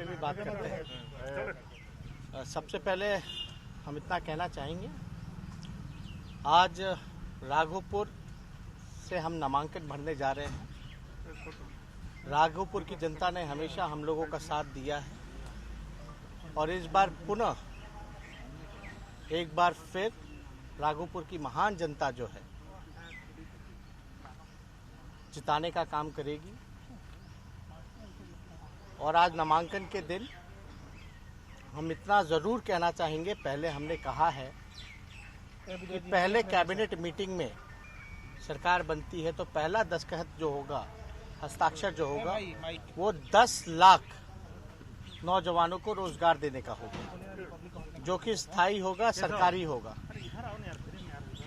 पे भी बात करते हैं। सबसे पहले हम इतना कहना चाहेंगे, आज राघोपुर से हम नामांकन भरने जा रहे हैं। राघोपुर की जनता ने हमेशा हम लोगों का साथ दिया है और इस बार पुनः एक बार फिर राघोपुर की महान जनता जो है जिताने का काम करेगी। और आज नामांकन के दिन हम इतना ज़रूर कहना चाहेंगे, पहले हमने कहा है कि पहले कैबिनेट मीटिंग में सरकार बनती है तो पहला दस्तखत जो होगा, हस्ताक्षर जो होगा, वो 10 लाख नौजवानों को रोजगार देने का होगा, जो कि स्थायी होगा, सरकारी होगा।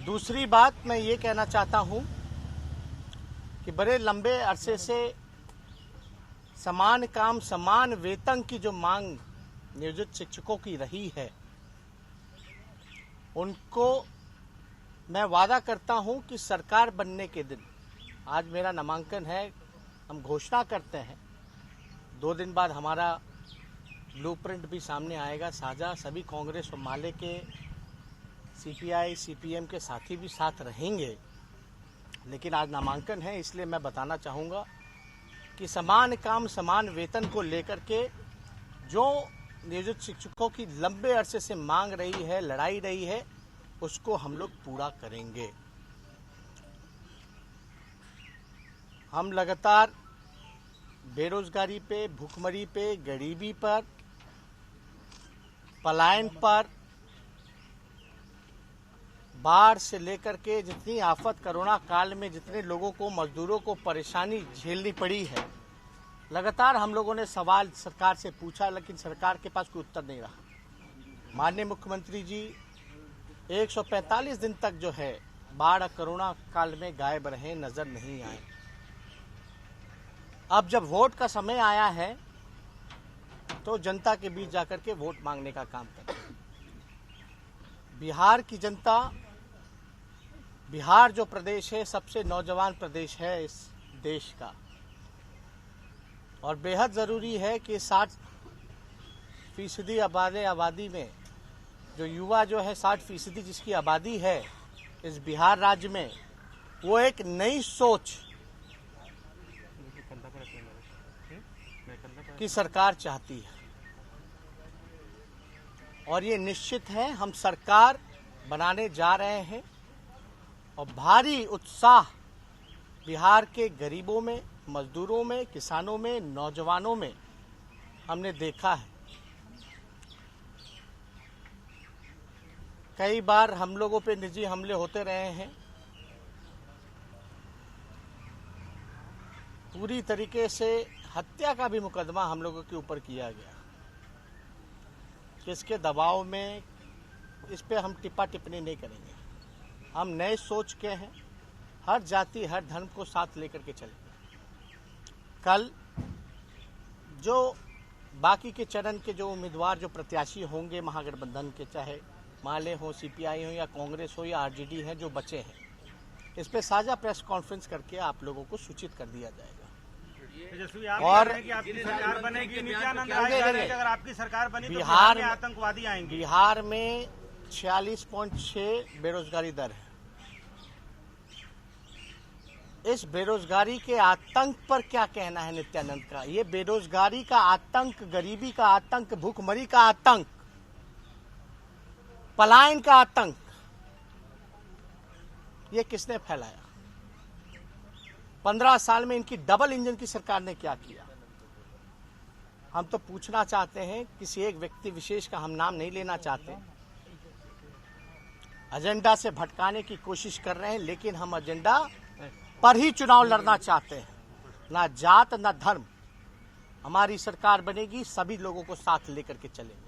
दूसरी बात मैं ये कहना चाहता हूँ कि बड़े लंबे अरसे से समान काम समान वेतन की जो मांग नियोजित शिक्षकों की रही है, उनको मैं वादा करता हूं कि सरकार बनने के दिन, आज मेरा नामांकन है, हम घोषणा करते हैं 2 दिन बाद हमारा ब्लूप्रिंट भी सामने आएगा साझा। सभी कांग्रेस और माले के सीपीआई सीपीएम के साथी भी साथ रहेंगे, लेकिन आज नामांकन है इसलिए मैं बताना चाहूँगा कि समान काम समान वेतन को लेकर के जो नियोजित शिक्षकों की लंबे अरसे से मांग रही है, लड़ाई रही है, उसको हम लोग पूरा करेंगे। हम लगातार बेरोजगारी पे, भूखमरी पे, गरीबी पर, पलायन पर, बाढ़ से लेकर के जितनी आफत कोरोना काल में जितने लोगों को, मजदूरों को परेशानी झेलनी पड़ी है, लगातार हम लोगों ने सवाल सरकार से पूछा, लेकिन सरकार के पास कोई उत्तर नहीं रहा। माननीय मुख्यमंत्री जी 145 दिन तक जो है बाढ़ कोरोना काल में गायब रहे, नजर नहीं आए। अब जब वोट का समय आया है तो जनता के बीच जाकर के वोट मांगने का काम करें। बिहार की जनता, बिहार जो प्रदेश है सबसे नौजवान प्रदेश है इस देश का, और बेहद ज़रूरी है कि 60% आबादी में जो युवा जो है 60% जिसकी आबादी है इस बिहार राज्य में, वो एक नई सोच की सरकार चाहती है। और ये निश्चित है हम सरकार बनाने जा रहे हैं और भारी उत्साह बिहार के गरीबों में, मजदूरों में, किसानों में, नौजवानों में हमने देखा है। कई बार हम लोगों पे निजी हमले होते रहे हैं, पूरी तरीके से हत्या का भी मुकदमा हम लोगों के ऊपर किया गया। किसके दबाव में, इस पे हम टिप्पा टिप्पणी नहीं करेंगे। हम नए सोच के हैं, हर जाति हर धर्म को साथ लेकर के चलेंगे। कल जो बाकी के चरण के जो उम्मीदवार, जो प्रत्याशी होंगे महागठबंधन के, चाहे माले हो, सीपीआई हो या कांग्रेस हो या आरजेडी है, जो बचे हैं, इस पे साझा प्रेस कॉन्फ्रेंस करके आप लोगों को सूचित कर दिया जाएगा। और आपकी सरकार बनेगी, नित्यानंद राय कह रहे हैं कि अगर आपकी सरकार बनी तो बिहार में आतंकवादी आएंगे। बिहार में 46.6 बेरोजगारी दर है। इस बेरोजगारी के आतंक पर क्या कहना है नित्यानंद का? ये बेरोजगारी का आतंक, गरीबी का आतंक, भूखमरी का आतंक, पलायन का आतंक, ये किसने फैलाया? 15 साल में इनकी डबल इंजन की सरकार ने क्या किया? हम तो पूछना चाहते हैं, किसी एक व्यक्ति विशेष का हम नाम नहीं लेना चाहते, एजेंडा से भटकाने की कोशिश कर रहे हैं, लेकिन हम एजेंडा पर ही चुनाव लड़ना चाहते हैं, ना जात ना धर्म। हमारी सरकार बनेगी, सभी लोगों को साथ लेकर के चलेंगे।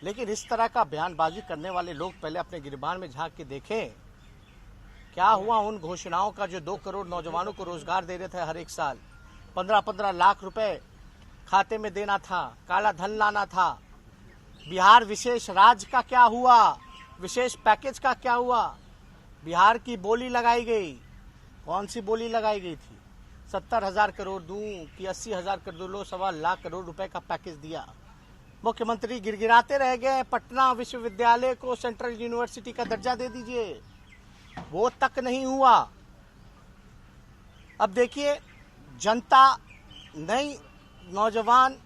लेकिन इस तरह का बयानबाजी करने वाले लोग पहले अपने गिरबान में झांक के देखें, क्या हुआ उन घोषणाओं का जो 2 करोड़ नौजवानों को रोजगार दे रहे थे हर एक साल, 15-15 लाख रुपए खाते में देना था, काला धन लाना था। बिहार विशेष राज्य का क्या हुआ? विशेष पैकेज का क्या हुआ? बिहार की बोली लगाई गई। कौन सी बोली लगाई गई थी? 70,000 करोड़ दूं कि 80,000 करोड़ लो, 1.25 लाख करोड़ रुपए का पैकेज दिया। मुख्यमंत्री गिड़गिड़ाते रह गए, पटना विश्वविद्यालय को सेंट्रल यूनिवर्सिटी का दर्जा दे दीजिए, वो तक नहीं हुआ। अब देखिए, जनता नई नौजवान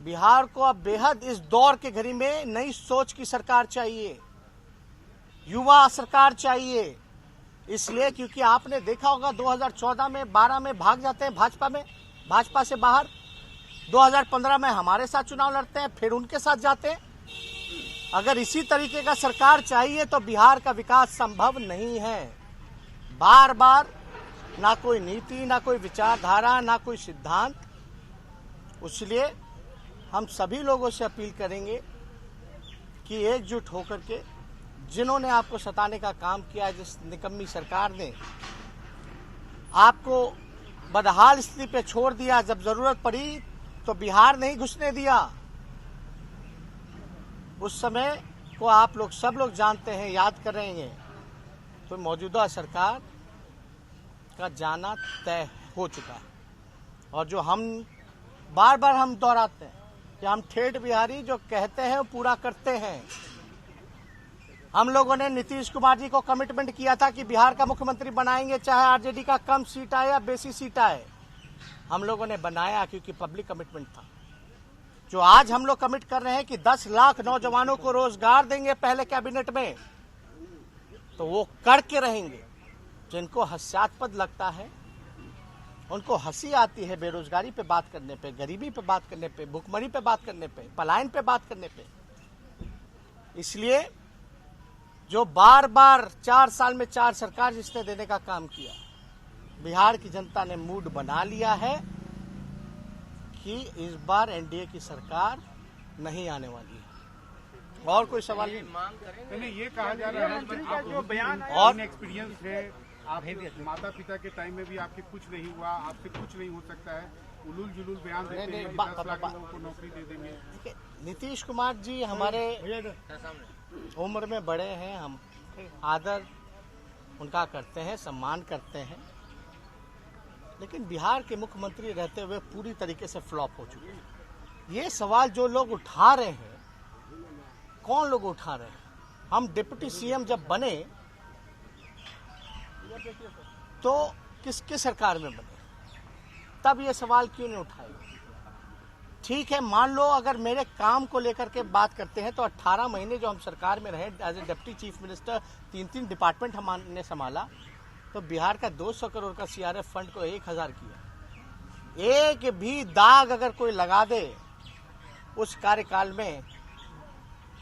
बिहार को अब बेहद इस दौर के घड़ी में नई सोच की सरकार चाहिए, युवा सरकार चाहिए। इसलिए क्योंकि आपने देखा होगा 2014 में 12 में भाग जाते हैं भाजपा से बाहर, 2015 में हमारे साथ चुनाव लड़ते हैं, फिर उनके साथ जाते हैं। अगर इसी तरीके का सरकार चाहिए तो बिहार का विकास संभव नहीं है। बार बार ना कोई नीति, ना कोई विचारधारा, ना कोई सिद्धांत। इसलिए हम सभी लोगों से अपील करेंगे कि एकजुट होकर के जिन्होंने आपको सताने का काम किया, जिस निकम्मी सरकार ने आपको बदहाल स्थिति पे छोड़ दिया, जब जरूरत पड़ी तो बिहार नहीं घुसने दिया, उस समय को आप लोग सब लोग जानते हैं, याद करेंगे। तो मौजूदा सरकार का जाना तय हो चुका है। और जो हम बार बार हम दोहराते हैं कि हम ठेठ बिहारी जो कहते हैं वो पूरा करते हैं। हम लोगों ने नीतीश कुमार जी को कमिटमेंट किया था कि बिहार का मुख्यमंत्री बनाएंगे, चाहे आरजेडी का कम सीट आए या बेसी सीट आए। हम लोगों ने बनाया क्योंकि पब्लिक कमिटमेंट था। जो आज हम लोग कमिट कर रहे हैं कि 10 लाख नौजवानों को रोजगार देंगे पहले कैबिनेट में, तो वो करके रहेंगे। जिनको हास्यास्पद लगता है, उनको हंसी आती है बेरोजगारी पे बात करने पे, गरीबी पे बात करने पे, भुखमरी पे बात करने पे, पलायन पे बात करने पे। इसलिए जो बार बार 4 साल में 4 सरकार जिसने देने का काम किया, बिहार की जनता ने मूड बना लिया है कि इस बार एनडीए की सरकार नहीं आने वाली है। और कोई सवाल नहीं, ये कहा जा रहा है कि जो बयान और एक्सपीरियंस है, आप माता पिता के टाइम में भी आपके कुछ नहीं हुआ, आपसे कुछ नहीं हो सकता है, उलूल जुलूल बयान देते हैं कि 10 लाख लोगों को नौकरी दे देंगे। नीतीश कुमार जी हमारे उम्र में बड़े हैं, हम आदर उनका करते हैं, सम्मान करते हैं, लेकिन बिहार के मुख्यमंत्री रहते हुए पूरी तरीके से फ्लॉप हो चुके हैं। ये सवाल जो लोग उठा रहे हैं, कौन लोग उठा रहे हैं? हम डिप्टी सीएम जब बने तो किसके सरकार में बने, तब ये सवाल क्यों नहीं उठाए? ठीक है, मान लो अगर मेरे काम को लेकर के बात करते हैं तो 18 महीने जो हम सरकार में रहे as a deputy chief minister, 3 department हमने संभाला, तो बिहार का 200 करोड़ का सीआरएफ फंड को 1000 किया। एक भी दाग अगर कोई लगा दे उस कार्यकाल में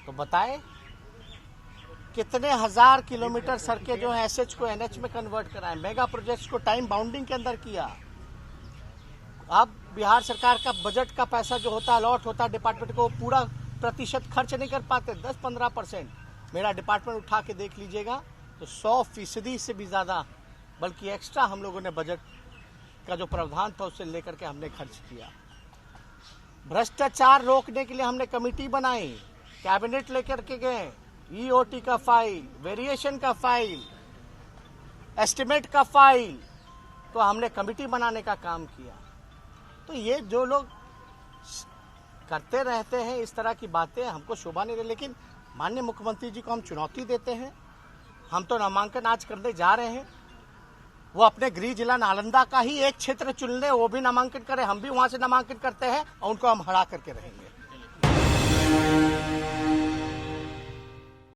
तो बताए कितने हजार किलोमीटर सड़कें जो है एसएच को एनएच में कन्वर्ट कराए, मेगा प्रोजेक्ट्स को टाइम बाउंडिंग के अंदर किया। अब बिहार सरकार का बजट का पैसा जो होता है, अलॉट होता है डिपार्टमेंट को, पूरा प्रतिशत खर्च नहीं कर पाते, 10-15%। मेरा डिपार्टमेंट उठा के देख लीजिएगा तो 100% से भी ज्यादा, बल्कि एक्स्ट्रा हम लोगों ने बजट का जो प्रावधान था उससे लेकर के हमने खर्च किया। भ्रष्टाचार रोकने के लिए हमने कमेटी बनाई, कैबिनेट लेकर के गए, ईओटी का फाइल, वेरिएशन का फाइल, एस्टिमेट का फाइल, तो हमने कमेटी बनाने का काम किया। तो ये जो लोग करते रहते हैं इस तरह की बातें, हमको शोभा नहीं रही। लेकिन माननीय मुख्यमंत्री जी को हम चुनौती देते हैं। हम तो नामांकन आज करने जा रहे हैं, वो अपने गृह जिला नालंदा का ही एक क्षेत्र चुन ले, वो भी नामांकन करें, हम भी वहां से नामांकन करते हैं और उनको हम हरा करके रहेंगे।